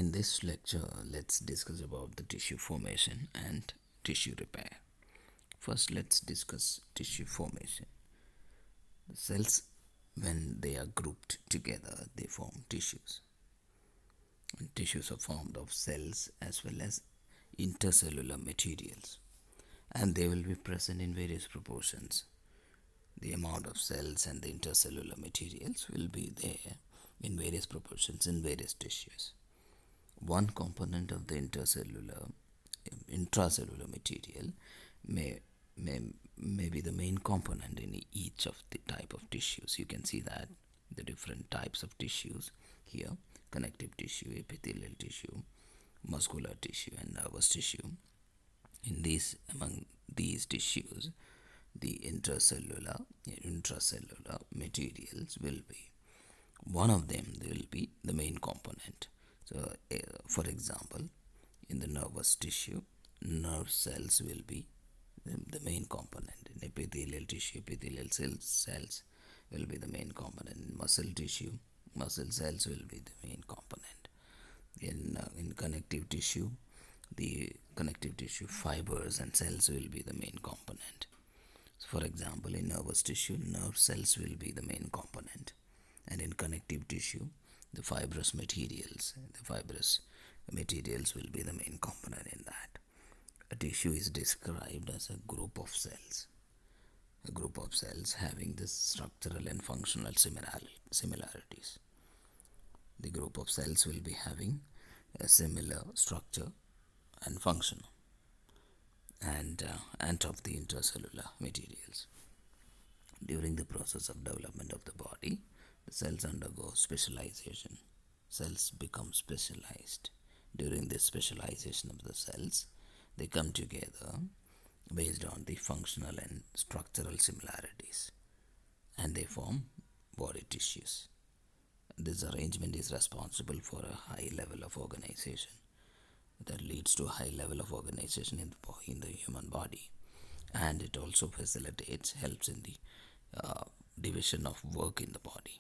In this lecture, let's discuss about the tissue formation and tissue repair. First, let's discuss tissue formation. The cells, when they are grouped together, they form tissues. And tissues are formed of cells as well as intercellular materials, and they will be present in various proportions. The amount of cells and the intercellular materials will be there in various proportions in various tissues. One component of the intracellular material may, may, may be the main component in each of the type of tissues. You can see that the different types of tissues here: connective tissue, epithelial tissue, muscular tissue, and nervous tissue. Among these tissues, the intracellular materials will be one of them. Will be the main component. So, for example, in the nervous tissue, nerve cells will be the main component. In epithelial tissue, epithelial cells will be the main component. In muscle tissue, muscle cells will be the main component. In connective tissue, the connective tissue fibers and cells will be the main component. So, for example, in nervous tissue, nerve cells will be the main component, and in connective tissue, the fibrous materials will be the main component in that. A tissue is described as a group of cells having the structural and functional similarities. The group of cells will be having a similar structure and function, and of the intercellular materials. During the process of development of the body, the cells undergo specialization. Cells become specialized. During this specialization of the cells, they come together based on the functional and structural similarities, and they form body tissues. This arrangement is responsible for a high level of organization that leads to a high level of organization in the human body, and it also helps in the division of work in the body.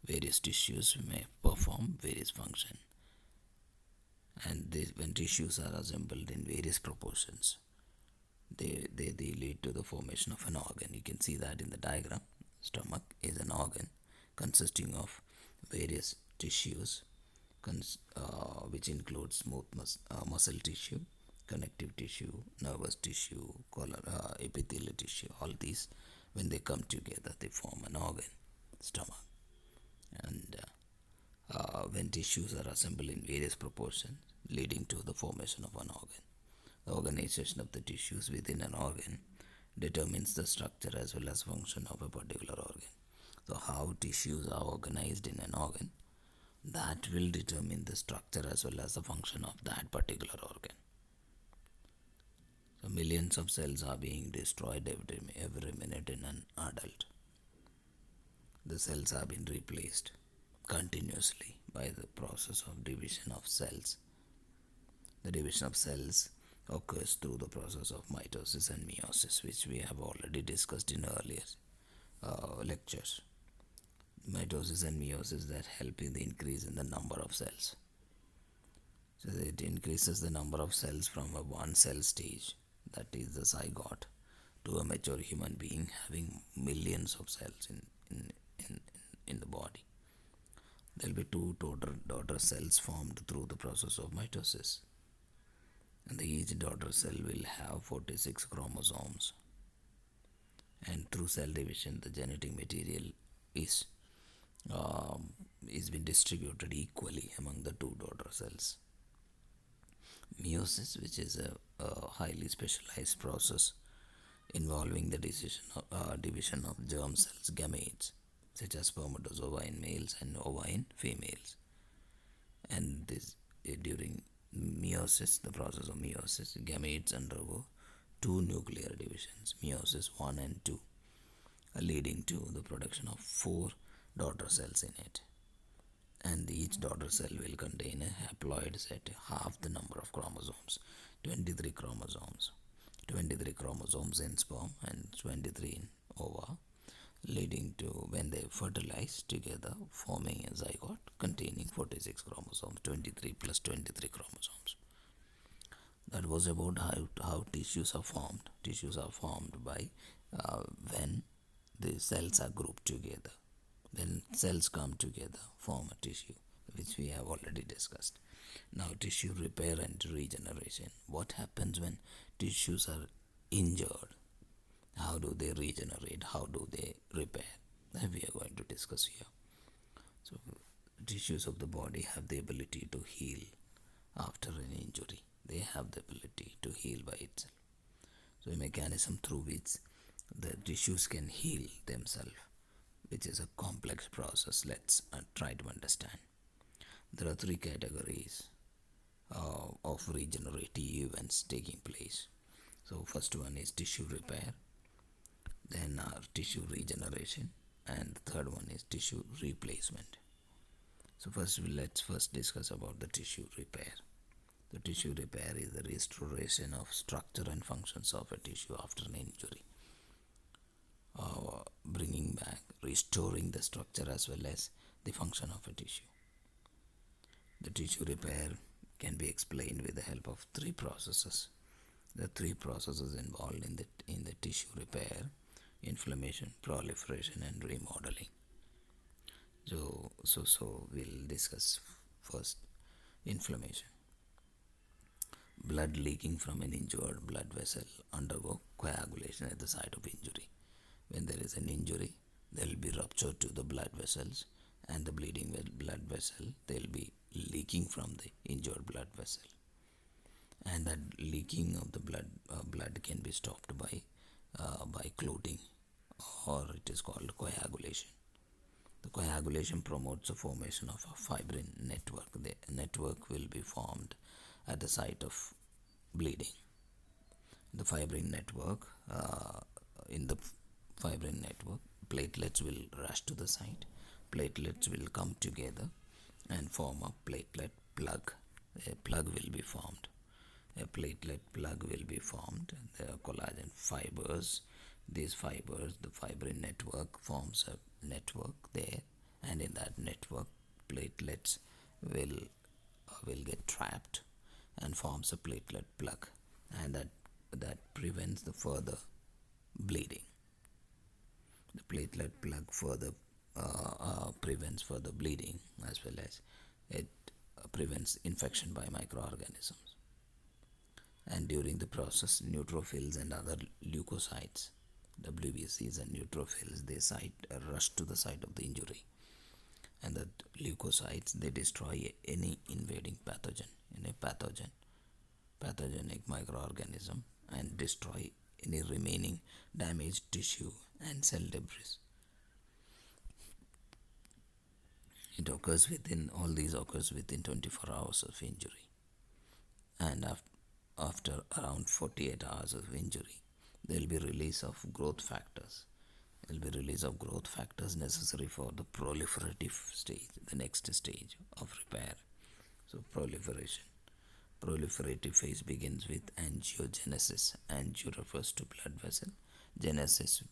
Various tissues may perform various functions, and when tissues are assembled in various proportions, they lead to the formation of an organ. You can see that in the diagram. Stomach is an organ consisting of various tissues, which includes smooth muscle tissue, connective tissue, nervous tissue, epithelial tissue. All these, when they come together, they form an organ, stomach. And when tissues are assembled in various proportions, leading to the formation of an organ. The organization of the tissues within an organ determines the structure as well as function of a particular organ. So, how tissues are organized in an organ, that will determine the structure as well as the function of that particular organ. So, millions of cells are being destroyed every minute in an adult. The cells have been replaced continuously by the process of division of cells. The division of cells occurs through the process of mitosis and meiosis, which we have already discussed in earlier lectures. Mitosis and meiosis that help in the increase in the number of cells. So it increases the number of cells from a one cell stage, that is the zygote, to a mature human being having millions of cells in the body. There will be two daughter cells formed through the process of mitosis, and each daughter cell will have 46 chromosomes, and through cell division the genetic material is been distributed equally among the two daughter cells. Meiosis, which is a highly specialized process involving the division of germ cells, gametes, such as spermatozoa in males and ova in females. And during meiosis, the process of meiosis, gametes undergo two nuclear divisions, meiosis 1 and 2, leading to the production of 4 daughter cells in it. And each daughter cell will contain a haploid set, half the number of chromosomes, 23 chromosomes. 23 chromosomes in sperm and 23 in ova, leading to when they fertilize together, forming a zygote containing 46 chromosomes, 23 plus 23 chromosomes. That was about how tissues are formed. Tissues are formed by when the cells are grouped together. Then cells come together, form a tissue, which we have already discussed. Now, tissue repair and regeneration. What happens when tissues are injured? How do they regenerate? How do they repair? That we are going to discuss here. So, tissues of the body have the ability to heal after an injury. They have the ability to heal by itself. So, a mechanism through which the tissues can heal themselves, which is a complex process. Let's try to understand. There are three categories of regenerative events taking place. So, first one is tissue repair, then tissue regeneration, and the third one is tissue replacement. So let's first discuss about the tissue repair. The tissue repair is the restoration of structure and functions of a tissue after an injury, bringing back, restoring the structure as well as the function of a tissue. The tissue repair can be explained with the help of three processes. The three processes involved in the tissue repair: inflammation, proliferation, and remodeling. So we'll discuss first inflammation. Blood leaking from an injured blood vessel undergo coagulation at the site of injury. When there is an injury, there will be rupture to the blood vessels, and the bleeding blood vessel, they will be leaking from the injured blood vessel. And that leaking of the blood can be stopped by clotting, or it is called coagulation. The coagulation promotes the formation of a fibrin network. The network will be formed at the site of bleeding. The fibrin network, in the fibrin network, platelets will rush to the site. Platelets will come together and form a platelet plug. A plug will be formed. A platelet plug will be formed. There are collagen fibers. These fibers, the fibrin network forms a network there, and in that network, platelets will get trapped and forms a platelet plug, and that prevents the further bleeding. The platelet plug further prevents further bleeding, as well as it prevents infection by microorganisms. And during the process, neutrophils and other leukocytes, WBCs and neutrophils, they rush to the site of the injury, and the leukocytes, they destroy any invading pathogenic microorganism, and destroy any remaining damaged tissue and cell debris. All these occurs within 24 hours of injury, and after around 48 hours of injury, there will be release of growth factors. There will be release of growth factors necessary for the proliferative stage, the next stage of repair. So proliferation. Proliferative phase begins with angiogenesis. Angio refers to blood vessel. Genesis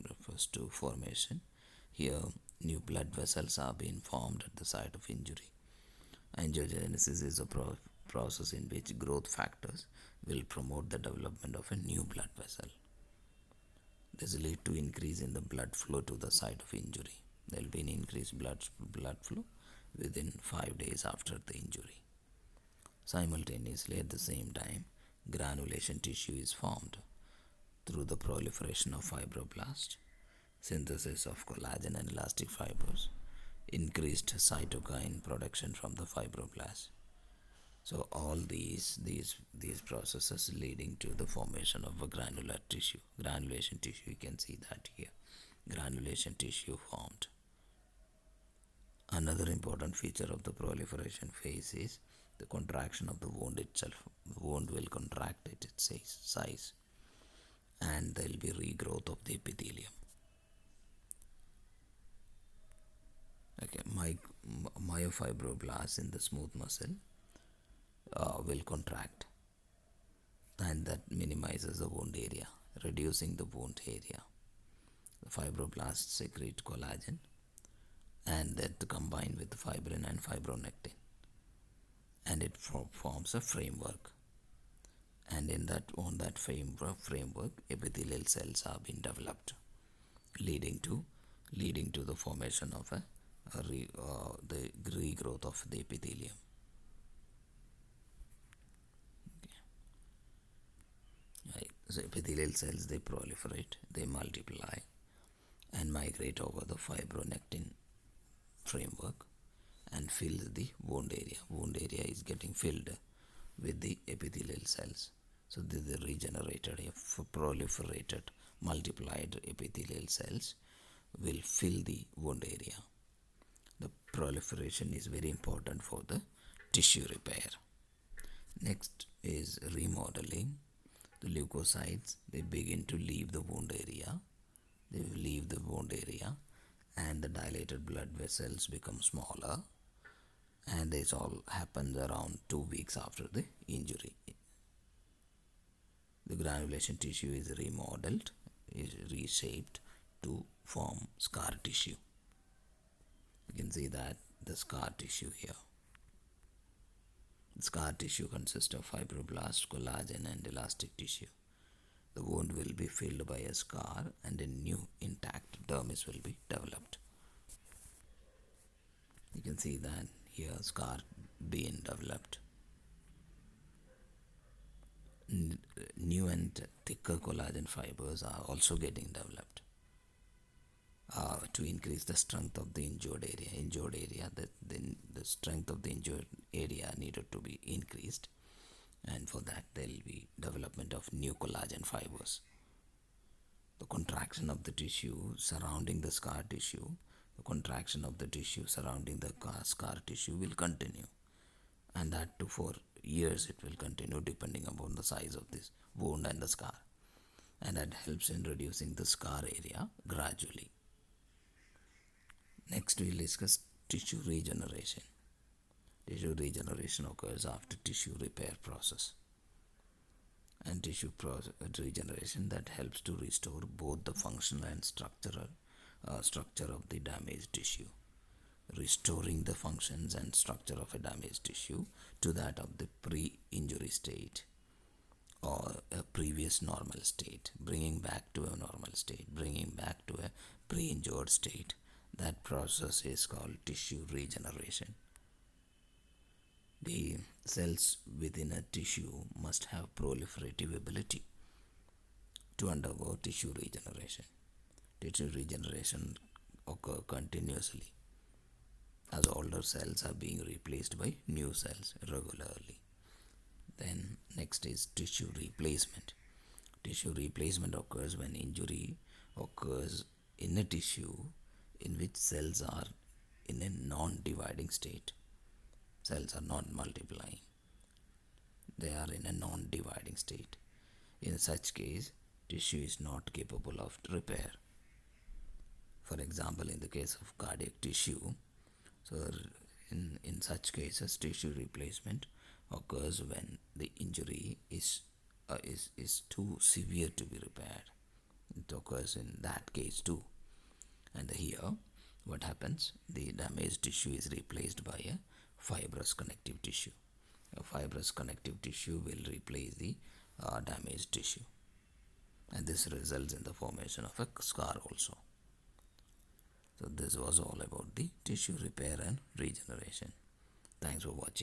refers to formation. Here, new blood vessels are being formed at the site of injury. Angiogenesis is a process in which growth factors will promote the development of a new blood vessel. This will lead to increase in the blood flow to the site of injury. There will be an increased blood flow within 5 days after the injury. Simultaneously, at the same time, granulation tissue is formed through the proliferation of fibroblasts, synthesis of collagen and elastic fibers, increased cytokine production from the fibroblasts. So all these processes leading to the formation of a granular tissue, granulation tissue. You can see that here, granulation tissue formed. Another important feature of the proliferation phase is the contraction of the wound itself. The wound will contract at its size, and there will be regrowth of the epithelium. Okay, myofibroblasts in the smooth muscle will contract, and that minimizes the wound area, reducing the wound area. The fibroblasts secrete collagen and that combine with fibrin and fibronectin, and it forms a framework. And in that on that framework, epithelial cells have been developed, leading to the formation of the regrowth of the epithelium. Right. So epithelial cells, they proliferate, they multiply, and migrate over the fibronectin framework and fill the wound area. Wound area is getting filled with the epithelial cells. So the regenerated, proliferated, multiplied epithelial cells will fill the wound area. The proliferation is very important for the tissue repair. Next is remodeling. The leukocytes, they begin to leave the wound area. They leave the wound area, and the dilated blood vessels become smaller, and this all happens around 2 weeks after the injury. The granulation tissue is remodeled, is reshaped to form scar tissue. You can see that the scar tissue here. The scar tissue consists of fibroblast, collagen, and elastic tissue. The wound will be filled by a scar, and a new intact dermis will be developed. You can see that here, scar being developed. New and thicker collagen fibers are also getting developed to increase the strength of the injured area. The strength of the injured area needed to be increased, and for that there will be development of new collagen fibers. The contraction of the tissue surrounding the scar tissue, scar tissue will continue, and that too for years it will continue, depending upon the size of this wound and the scar, and that helps in reducing the scar area gradually. Next we'll discuss tissue regeneration. Tissue regeneration occurs after tissue repair process, and tissue regeneration that helps to restore both the functional and structure of the damaged tissue, restoring the functions and structure of a damaged tissue to that of the pre-injury state or a previous normal state, bringing back to a normal state, bringing back to a pre-injured state. That process is called tissue regeneration. The cells within a tissue must have proliferative ability to undergo tissue regeneration. Tissue regeneration occurs continuously as older cells are being replaced by new cells regularly. Then next is tissue replacement. Tissue replacement occurs when injury occurs in a tissue in which cells are in a non-dividing state. Cells are not multiplying. They are in a non-dividing state. In such case, tissue is not capable of repair. For example, in the case of cardiac tissue, so in such cases, tissue replacement occurs when the injury is too severe to be repaired. It occurs in that case too. And here, what happens? The damaged tissue is replaced by a fibrous connective tissue. A fibrous connective tissue will replace the damaged tissue, and this results in the formation of a scar also. So this was all about the tissue repair and regeneration. Thanks for watching.